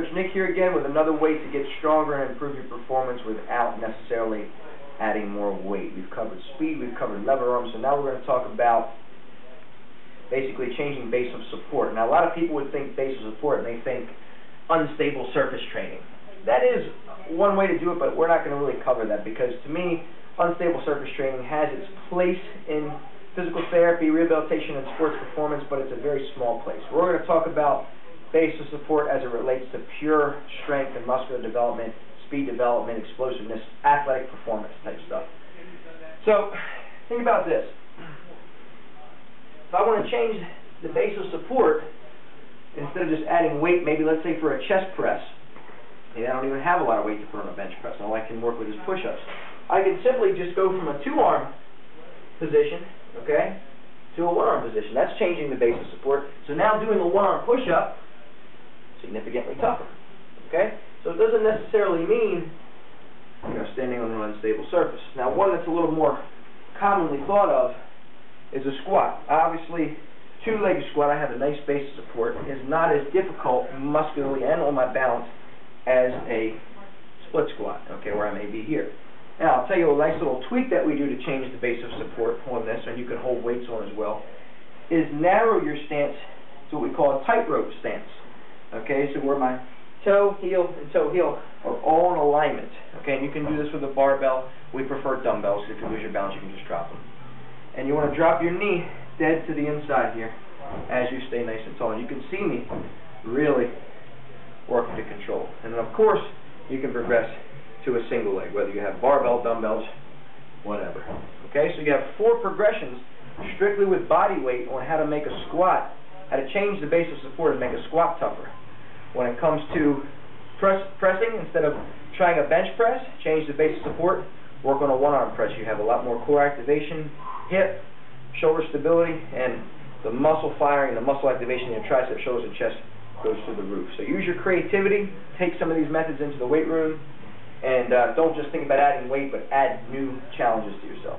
Coach Nick here again with another way to get stronger and improve your performance without necessarily adding more weight. We've covered speed, we've covered lever arms, so now we're going to talk about basically changing base of support. Now a lot of people would think base of support and they think unstable surface training. That is one way to do it, but we're not going to really cover that because to me, unstable surface training has its place in physical therapy, rehabilitation, and sports performance, but it's a very small place. We're going to talk about base of support as it relates to pure strength and muscular development, speed development, explosiveness, athletic performance type stuff. So, think about this. If I want to change the base of support, instead of just adding weight, maybe let's say for a chest press, maybe I don't even have a lot of weight to put on a bench press, all I can work with is push-ups. I can simply just go from a two-arm position, okay, to a one-arm position. That's changing the base of support. So now doing a one-arm push-up, significantly tougher, okay? So it doesn't necessarily mean standing on an unstable surface. Now one that's a little more commonly thought of is a squat. Obviously, two-leg squat, I have a nice base of support, is not as difficult muscularly and on my balance as a split squat, okay, where I may be here. Now I'll tell you a nice little tweak that we do to change the base of support on this, and you can hold weights on as well, is narrow your stance to what we call a tightrope stance. Okay, so where my toe, heel, and toe, heel are all in alignment. Okay, and you can do this with a barbell. We prefer dumbbells. If you lose your balance, you can just drop them. And you want to drop your knee dead to the inside here as you stay nice and tall. And you can see me really working to control. And then, of course, you can progress to a single leg, whether you have barbell, dumbbells, whatever. Okay, so you have 4 progressions strictly with body weight on how to make a squat, how to change the base of support and make a squat tougher. When it comes to pressing, instead of trying a bench press, change the base of support, work on a one-arm press. You have a lot more core activation, hip, shoulder stability, and the muscle firing, the muscle activation in your tricep, shoulders, and chest goes through the roof. So use your creativity, take some of these methods into the weight room, and don't just think about adding weight, but add new challenges to yourself.